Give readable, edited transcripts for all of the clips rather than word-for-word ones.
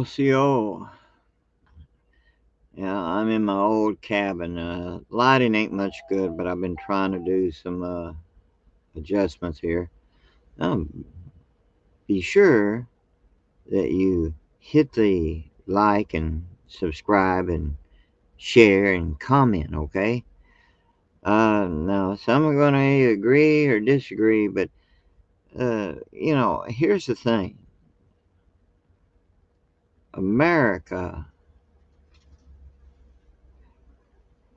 LCO. Yeah, I'm in my old cabin. Lighting ain't much good, but I've been trying to do some adjustments here. Be sure that you hit the like and subscribe and share and comment, okay? Now, some are going to agree or disagree, but, here's the thing. America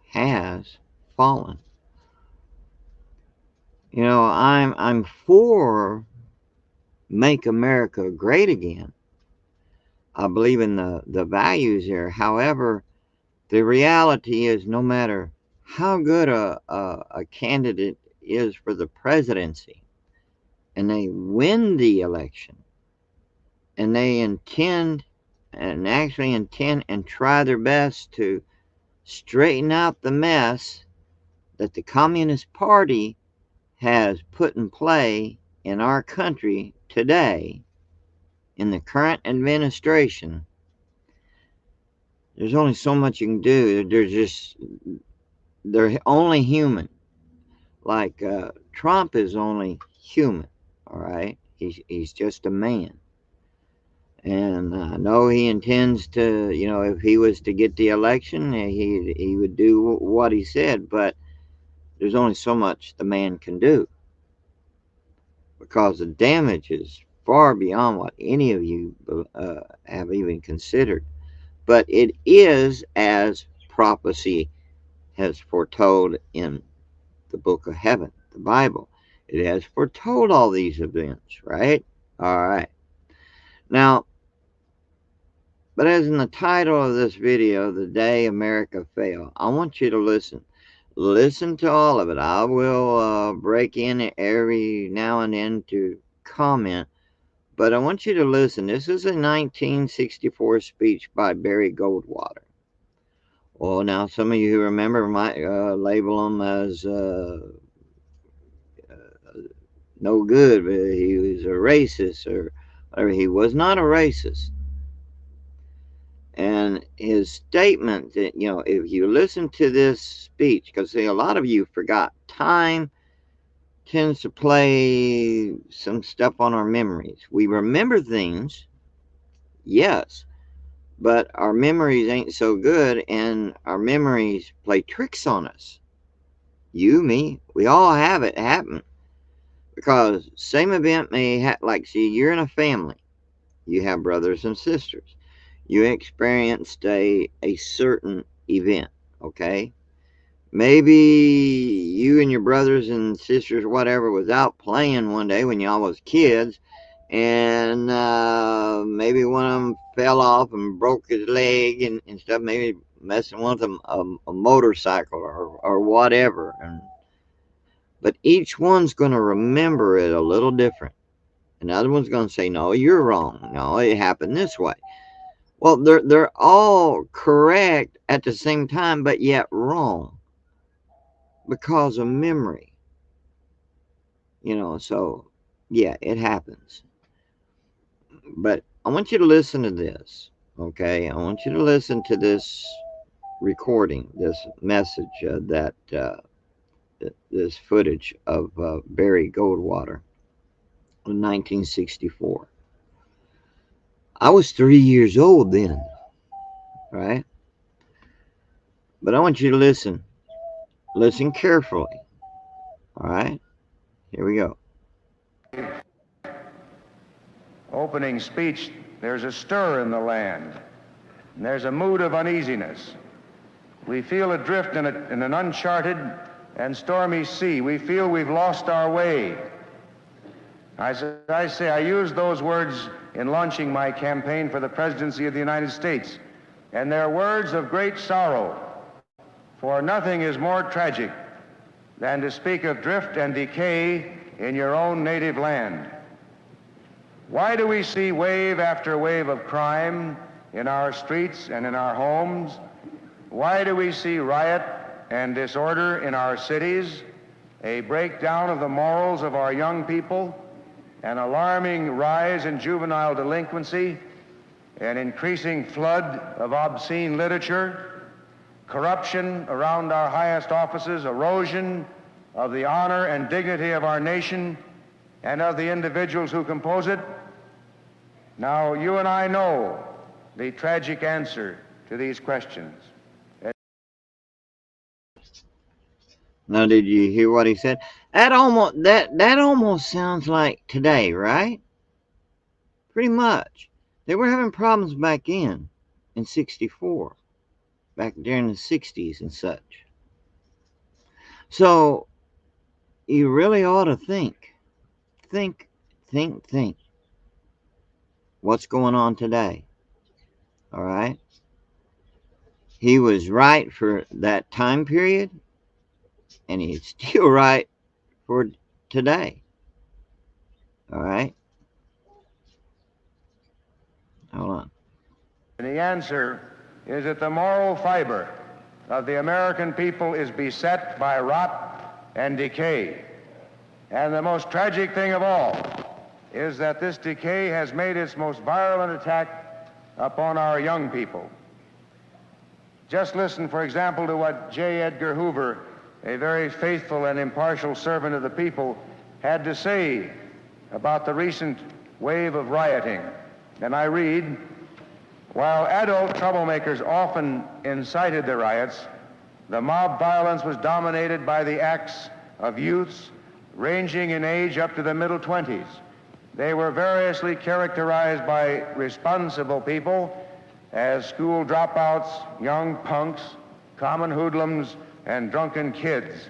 has fallen. I'm for make America great again. I believe in the values there. However, the reality is no matter how good a candidate is for the presidency and they win the election and they intend and try their best to straighten out the mess that the Communist Party has put in play in our country today in the current administration, there's only so much you can do. They're only human. Like Trump is only human, all right? He's just a man. And I know he intends to, if he was to get the election, he would do what he said, but there's only so much the man can do because the damage is far beyond what any of you have even considered. But it is as prophecy has foretold in the book of heaven, the Bible. It has foretold all these events, right? All right. Now, but as in the title of this video, The Day America Fell, I want you to listen. Listen to all of it. I will break in every now and then to comment, but I want you to listen. This is a 1964 speech by Barry Goldwater. Well, now some of you who remember might label him as no good, but he was a racist or whatever. He was not a racist. And his statement that, if you listen to this speech, because see, a lot of you forgot, time tends to play some stuff on our memories. We remember things, yes, but our memories ain't so good, and our memories play tricks on us. You, me, we all have it happen. Because same event may like, see, you're in a family. You have brothers and sisters. You experienced a certain event, okay? Maybe you and your brothers and sisters, whatever, was out playing one day when y'all was kids, and maybe one of them fell off and broke his leg and stuff, maybe messing with a motorcycle or whatever. But each one's going to remember it a little different. Another one's going to say, no, you're wrong. No, it happened this way. Well, they're all correct at the same time, but yet wrong because of memory. So yeah, it happens. But I want you to listen to this, okay? I want you to listen to this recording, this message this footage of Barry Goldwater in 1964. I was 3 years old then, right? But I want you to listen. Listen carefully. All right? Here we go. Opening speech, there's a stir in the land, and there's a mood of uneasiness. We feel adrift in an uncharted and stormy sea. We feel we've lost our way. As I say, I used those words in launching my campaign for the presidency of the United States, and they're words of great sorrow, for nothing is more tragic than to speak of drift and decay in your own native land. Why do we see wave after wave of crime in our streets and in our homes? Why do we see riot and disorder in our cities, a breakdown of the morals of our young people, an alarming rise in juvenile delinquency, an increasing flood of obscene literature, corruption around our highest offices, erosion of the honor and dignity of our nation and of the individuals who compose it? Now, you and I know the tragic answer to these questions. Now, did you hear what he said? That almost sounds like today, right? Pretty much. They were having problems back in '64, back during the '60s and such. So you really ought to think. What's going on today? All right. He was right for that time period, and he's still right for today. All right. Hold on. And the answer is that the moral fiber of the American people is beset by rot and decay. And the most tragic thing of all is that this decay has made its most virulent attack upon our young people. Just listen, for example, to what J. Edgar Hoover, a very faithful and impartial servant of the people, had to say about the recent wave of rioting. And I read, "While adult troublemakers often incited the riots, the mob violence was dominated by the acts of youths ranging in age up to the middle 20s. They were variously characterized by responsible people as school dropouts, young punks, common hoodlums, and drunken kids.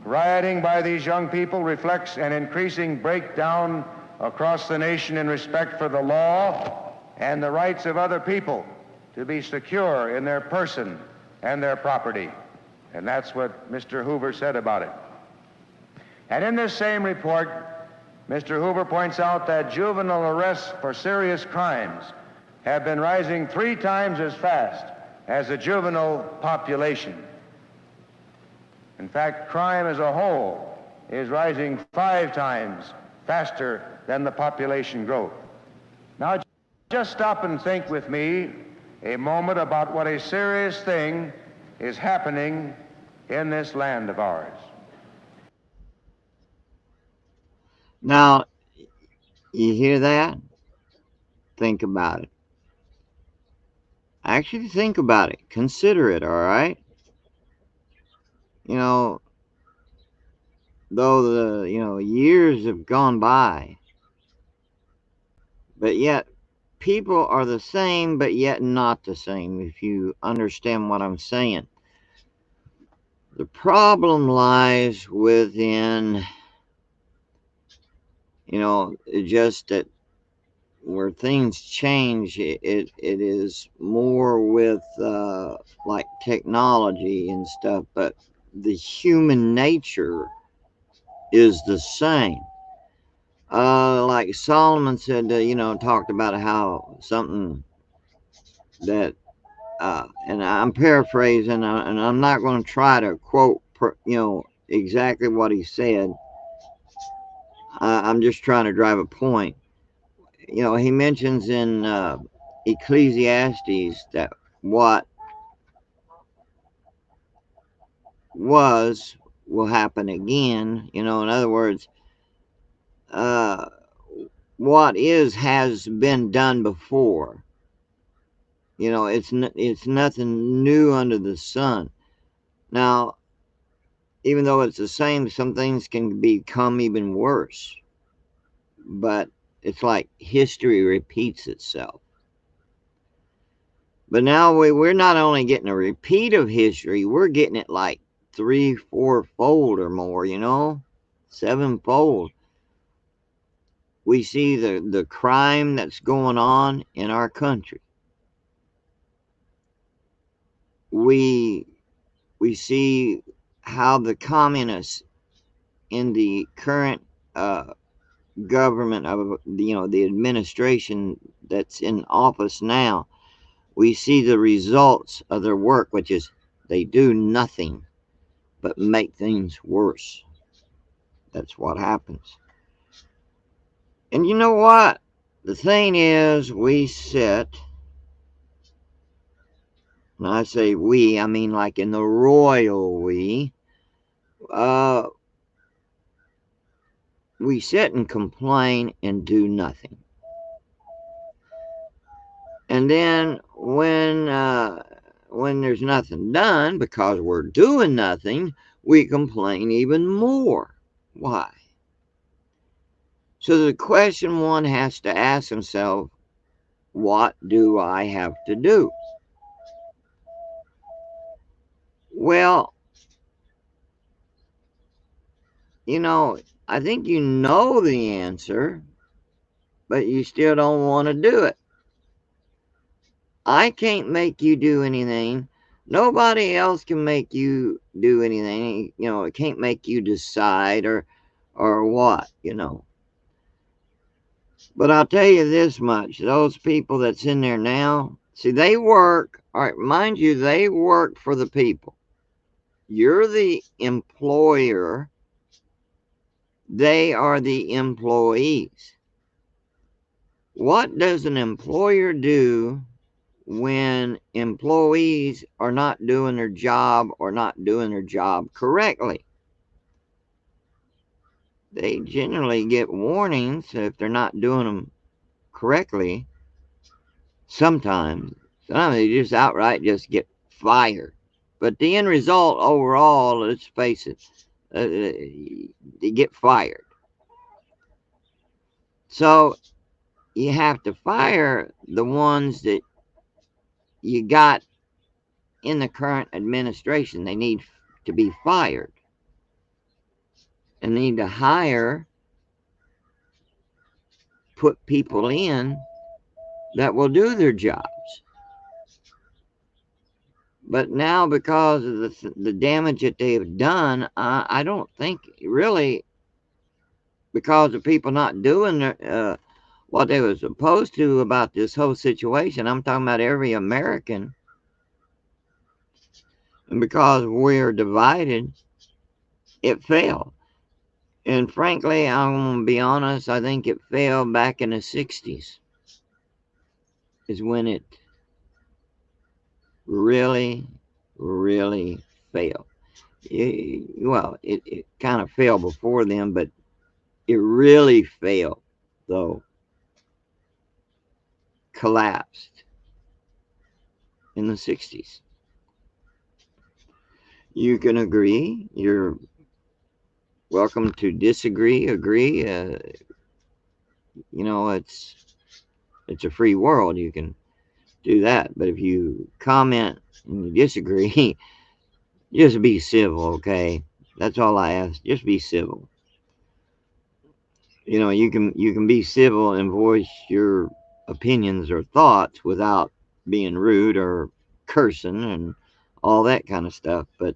Rioting by these young people reflects an increasing breakdown across the nation in respect for the law and the rights of other people to be secure in their person and their property." And that's what Mr. Hoover said about it. And in this same report, Mr. Hoover points out that juvenile arrests for serious crimes have been rising 3 times as fast as the juvenile population. In fact, crime as a whole is rising 5 times faster than the population growth. Now, just stop and think with me a moment about what a serious thing is happening in this land of ours. Now, you hear that? Think about it. Actually, think about it. Consider it, all right? You know, though years have gone by, but yet people are the same, but yet not the same, if you understand what I'm saying. The problem lies within, just that where things change, it is more with like technology and stuff, but the human nature is the same. Like Solomon said, talked about how something that, and I'm paraphrasing, and I'm not going to try to quote, exactly what he said. I'm just trying to drive a point. He mentions in Ecclesiastes that what was will happen again. In other words, what is has been done before. It's nothing new under the sun. Now, even though it's the same, some things can become even worse. But it's like history repeats itself. But now we're not only getting a repeat of history, we're getting it like 3-4-fold or more, 7-fold. We see the crime that's going on in our country. We see how the communists in the current government of the administration that's in office now, we see the results of their work, which is they do nothing but make things worse. That's what happens. And you know what? the thing is, we sit, and I say we, I mean like in the royal uh, we sit and complain and do nothing. And then when there's nothing done because we're doing nothing, we complain even more. Why? So the question one has to ask himself, what do I have to do? Well, I think you know the answer, but you still don't want to do it. I can't make you do anything. Nobody else can make you do anything. It can't make you decide or what. But I'll tell you this much, those people that's in there now, see, they work, all right, mind you, they work for the people. You're the employer. They are the employees. What does an employer do when employees are not doing their job or not doing their job correctly? They generally get warnings if they're not doing them correctly. Sometimes they just outright just get fired. But the end result overall, let's face it, they get fired. So you have to fire the ones that you got in the current administration. They need to be fired and need to put people in that will do their jobs. But now, because of the damage that they have done, I don't think really, because of people not doing what they were supposed to about this whole situation. I'm talking about every American. And because we're divided, it failed. And frankly, I'm going to be honest, I think it failed back in the 60s is when it really, really failed. It kind of failed before then, but it really failed, though. Collapsed in the 60s. You can agree. You're welcome to disagree, agree. It's a free world. You can do that. But if you comment and you disagree, just be civil, okay? That's all I ask. Just be civil. You can be civil and voice your opinions or thoughts without being rude or cursing and all that kind of stuff. But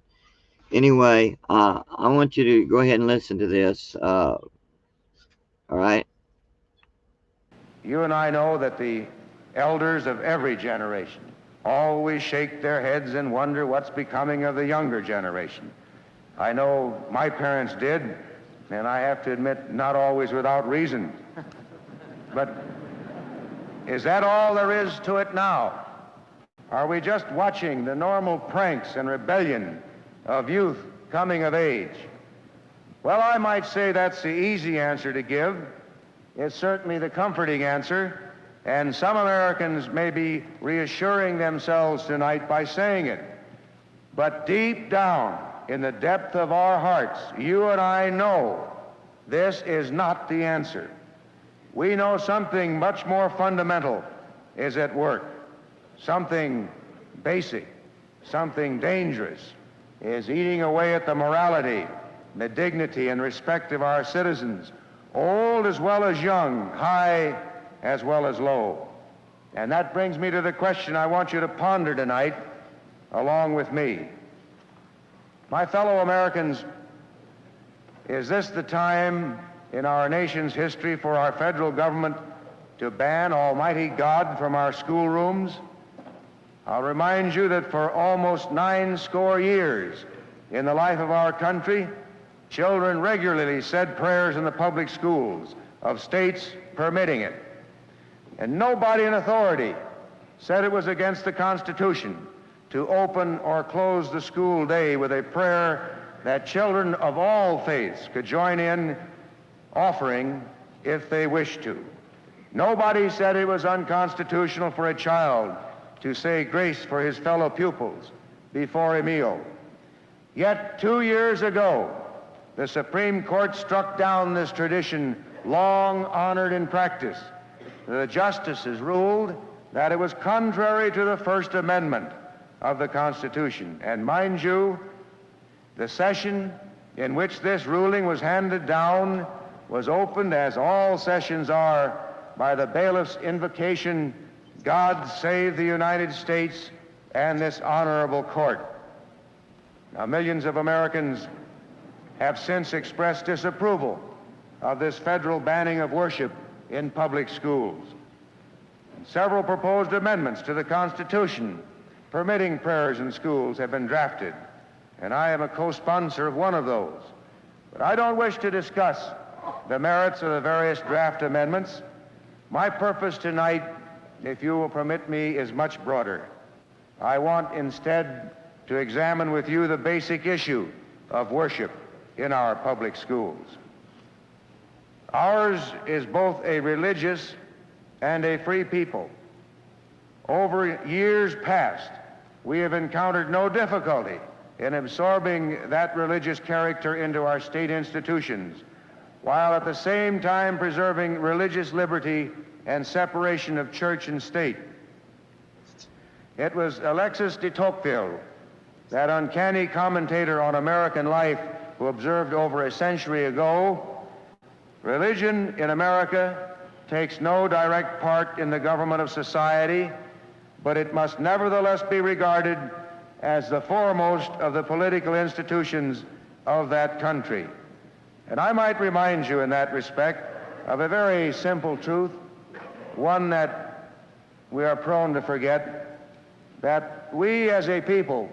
anyway, I want you to go ahead and listen to this. All right? You and I know that the elders of every generation always shake their heads and wonder what's becoming of the younger generation. I know my parents did, and I have to admit, not always without reason. But is that all there is to it now? Are we just watching the normal pranks and rebellion of youth coming of age? Well, I might say that's the easy answer to give. It's certainly the comforting answer, and some Americans may be reassuring themselves tonight by saying it. But deep down, in the depth of our hearts, you and I know this is not the answer. We know something much more fundamental is at work. Something basic, something dangerous is eating away at the morality, the dignity and respect of our citizens, old as well as young, high as well as low. And that brings me to the question I want you to ponder tonight along with me. My fellow Americans, is this the time in our nation's history for our federal government to ban Almighty God from our schoolrooms? I'll remind you that for almost 90 years in the life of our country, children regularly said prayers in the public schools of states permitting it. And nobody in authority said it was against the Constitution to open or close the school day with a prayer that children of all faiths could join in offering if they wished to. Nobody said it was unconstitutional for a child to say grace for his fellow pupils before a meal. Yet 2 years ago, the Supreme Court struck down this tradition long honored in practice. The justices ruled that it was contrary to the First Amendment of the Constitution. And mind you, the session in which this ruling was handed down was opened, as all sessions are, by the bailiff's invocation, "God save the United States and this honorable court." Now, millions of Americans have since expressed disapproval of this federal banning of worship in public schools. And several proposed amendments to the Constitution permitting prayers in schools have been drafted, and I am a co-sponsor of one of those. But I don't wish to discuss the merits of the various draft amendments. My purpose tonight, if you will permit me, is much broader. I want instead to examine with you the basic issue of worship in our public schools. Ours is both a religious and a free people. Over years past, we have encountered no difficulty in absorbing that religious character into our state institutions, while at the same time preserving religious liberty and separation of church and state. It was Alexis de Tocqueville, that uncanny commentator on American life, who observed over a century ago, "Religion in America takes no direct part in the government of society, but it must nevertheless be regarded as the foremost of the political institutions of that country." And I might remind you in that respect of a very simple truth, one that we are prone to forget, that we as a people,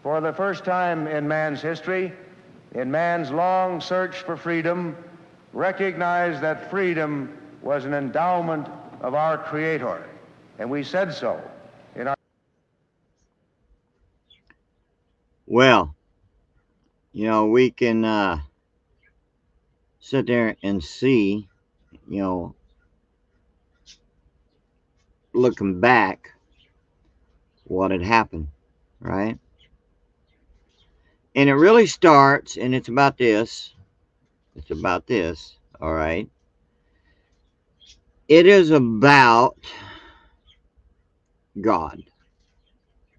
for the first time in man's history, in man's long search for freedom, recognized that freedom was an endowment of our Creator. And we said so in our... Well, you know, we can sit there and see, you know, looking back, what had happened, right? And it really starts, and it's about this. It's about this, all right? It is about God,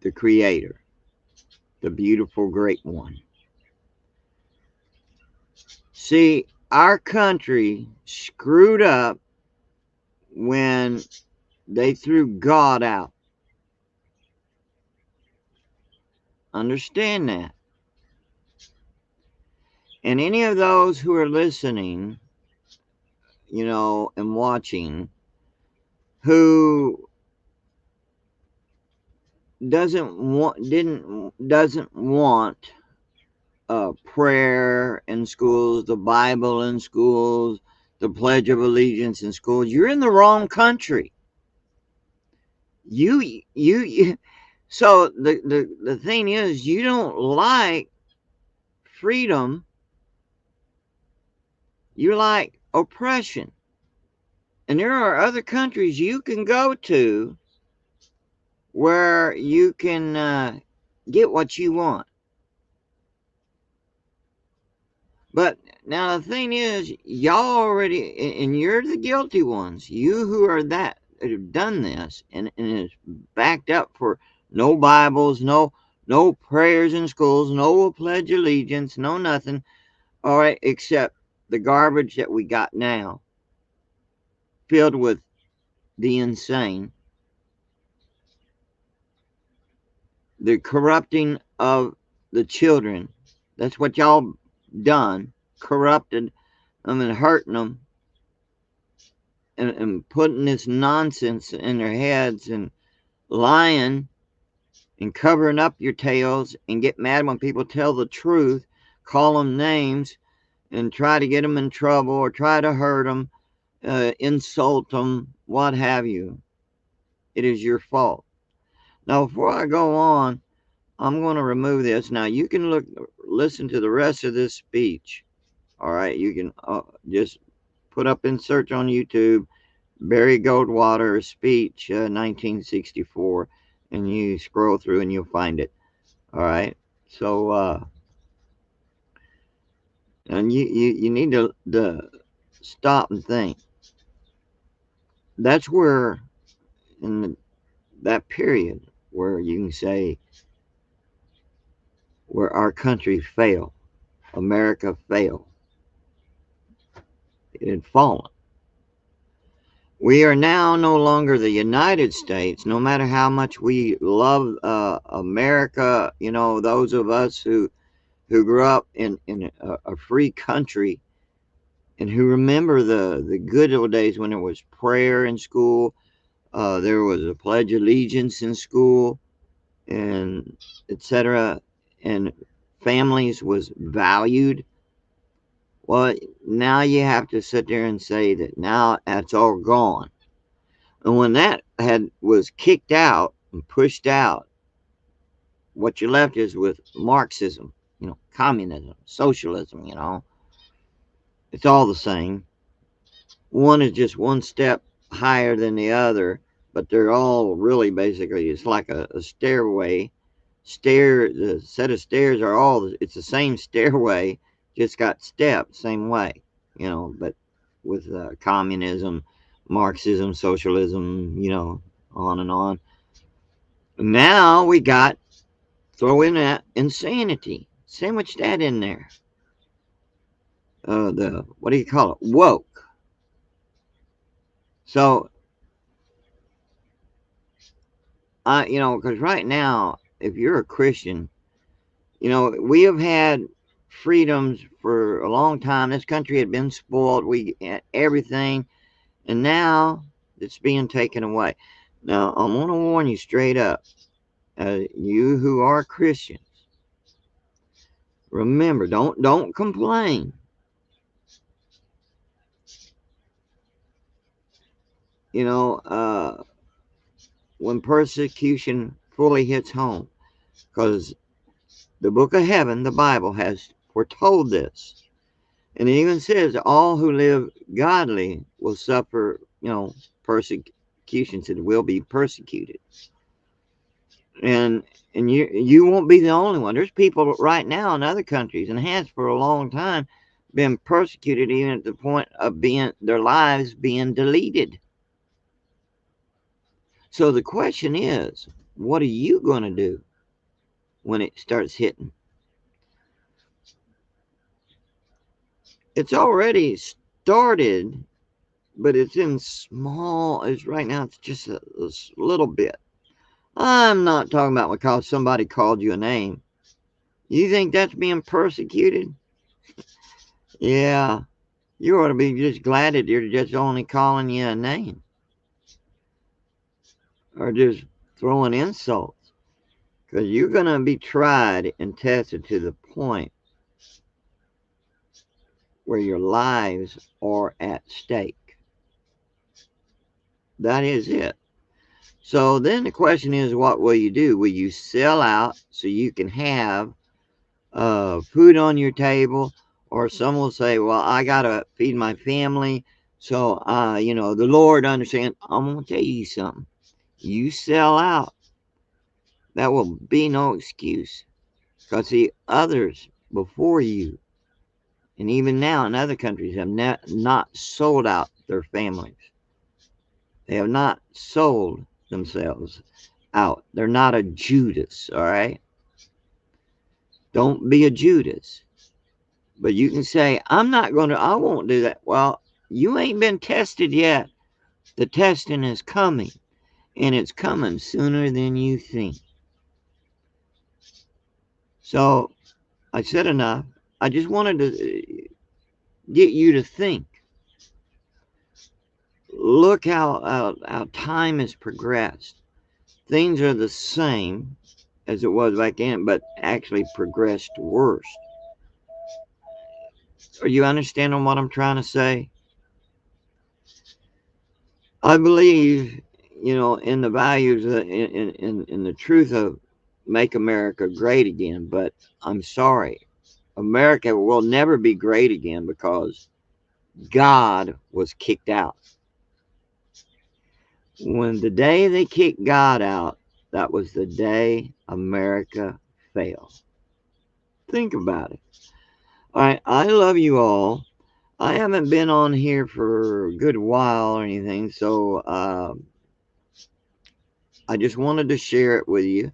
the Creator, the beautiful great one. See, our country screwed up when they threw God out. Understand that. And any of those who are listening, you know, and watching, who doesn't want prayer in schools, the Bible in schools, the Pledge of Allegiance in schools, you're in the wrong country. So the thing is, you don't like freedom. You like oppression. And there are other countries you can go to where you can get what you want. But now the thing is, y'all already, and you're the guilty ones, you who are that have done this, and it's backed up for no Bibles, no prayers in schools, no Pledge of Allegiance, no nothing, all right, except the garbage that we got now, filled with the insane, the corrupting of the children. That's what y'all done, corrupted them and hurting them, and putting this nonsense in their heads and lying and covering up your tails, and get mad when people tell the truth, call them names and try to get them in trouble or try to hurt them, insult them, what have you. It is your fault. Now, before I go on, I'm going to remove this. Now, you can listen to the rest of this speech. All right, you can just put up in search on YouTube, Barry Goldwater speech, 1964, and you scroll through and you'll find it. All right, so and you need to stop and think. That's where in that period where you can say where our country failed, America failed. It had fallen. We are now no longer the United States, no matter how much we love America. You know, those of us who grew up in a free country and who remember the good old days when there was prayer in school, there was a Pledge of Allegiance in school, and etc. And families was valued. Well, now you have to sit there and say that now that's all gone. And when that was kicked out and pushed out, what you're left is with Marxism, communism, socialism, It's all the same. One is just one step higher than the other, but they're all really basically, it's like a stairway. The set of stairs it's the same stairway, just got steps, same way, but with communism, Marxism, socialism, on and on. Now we got, throw in that insanity, sandwich that in there. What do you call it? Woke. So, because right now, if you're a Christian, we have had freedoms for a long time. This country had been spoiled. We had everything, and now it's being taken away. Now, I want to warn you straight up, you who are Christians, remember, don't complain. When persecution fully hits home, because the book of heaven, the Bible, has foretold this. And it even says all who live godly will suffer, persecutions and will be persecuted. And you won't be the only one. There's people right now in other countries and has for a long time been persecuted, even at the point of their lives being deleted. So the question is, what are you going to do when it starts hitting? It's already started, but it's in small. Right now, it's just a little bit. I'm not talking about because somebody called you a name. You think that's being persecuted? Yeah, you ought to be just glad that they're just only calling you a name. Or just throwing insults. Because you're going to be tried and tested to the point where your lives are at stake. That is it. So then the question is, what will you do? Will you sell out so you can have food on your table? Or some will say, well, I got to feed my family. So, the Lord understands. I'm going to tell you something. You sell out. That will be no excuse. Because the others before you, and even now in other countries, have not sold out their families. They have not sold themselves out. They're not a Judas, all right? Don't be a Judas. But you can say, I won't do that. Well, you ain't been tested yet. The testing is coming, and it's coming sooner than you think. So, I said enough. I just wanted to get you to think. Look how time has progressed. Things are the same as it was back then, but actually progressed worse. Are you understanding what I'm trying to say? I believe, in the values, in the truth of make America great again. But I'm sorry, America will never be great again because God was kicked out. When the day they kicked God out, that was the day America failed. Think about it. I love you all. I haven't been on here for a good while or anything, so I just wanted to share it with you,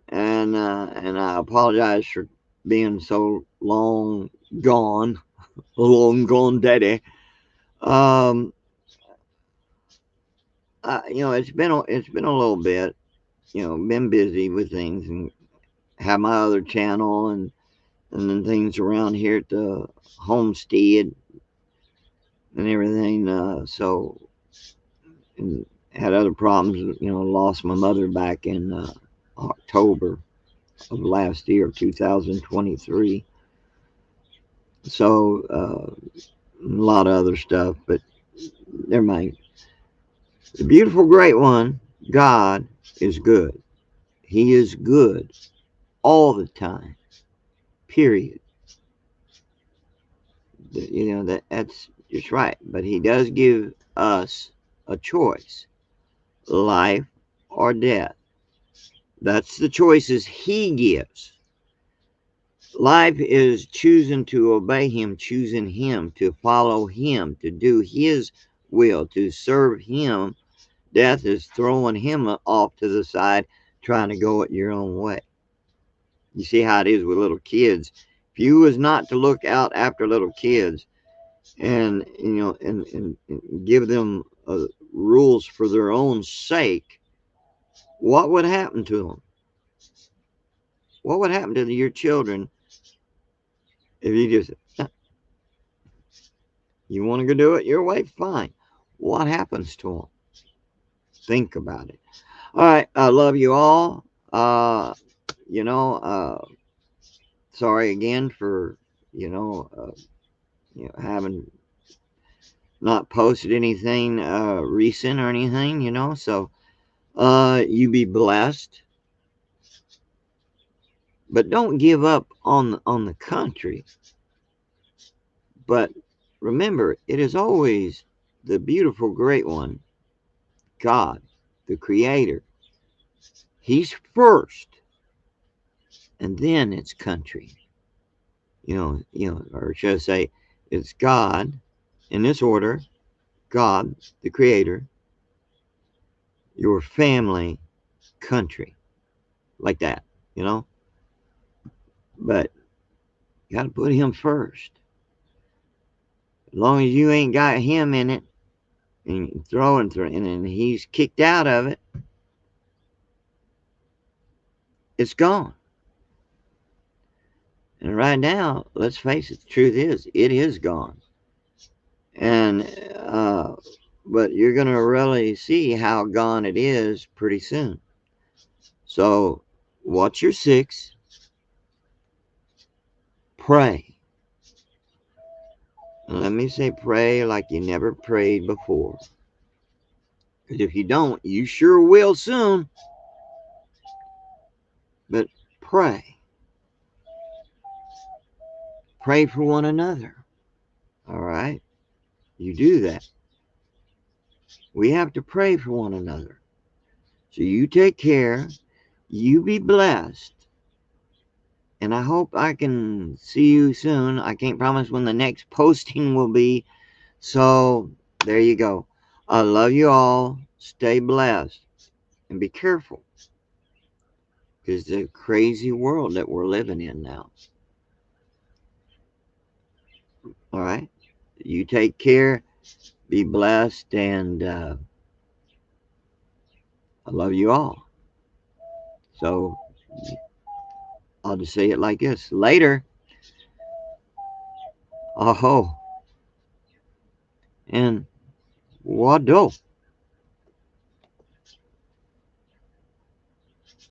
and I apologize for being so long gone, daddy. Um, it's been a little bit, been busy with things and have my other channel and then things around here at the homestead and everything. So and had other problems. Lost my mother back in October of last year, 2023. So a lot of other stuff, but never mind. The beautiful, great one, God is good. He is good all the time. Period. That's just right. But He does give us a choice: life or death. That's the choices He gives. Life is choosing to obey Him, choosing Him, to follow Him, to do His will, to serve Him. Death is throwing Him off to the side, trying to go it your own way. You see how it is with little kids. If you was not to look out after little kids and and give them rules for their own sake, what would happen to them? What would happen to your children if you just you want to go do it your way? Fine. What happens to them? Think about it. All right. I love you all. Uh, you know, sorry again for having not posted anything recent or anything. So you be blessed, but don't give up on the country. But remember, it is always the beautiful, great one, God, the Creator. He's first, and then it's country. Or should I say, it's God in this order: God, the Creator, your family, country, like that. You know, but you got to put Him first. As long as you ain't got Him in it, and throwing through, and He's kicked out of it, it's gone. And right now, let's face it, the truth is, it is gone. And but you're gonna really see how gone it is pretty soon. So watch your six. Pray. And let me say, pray like you never prayed before. Because if you don't, you sure will soon. But pray. Pray for one another. All right? You do that. We have to pray for one another. So you take care. You be blessed. And I hope I can see you soon. I can't promise when the next posting will be. So there you go. I love you all. Stay blessed. And be careful. Because it's a crazy world that we're living in now. All right? You take care. Be blessed. And I love you all. So I'll just say it like this. Later. Oh. And wado.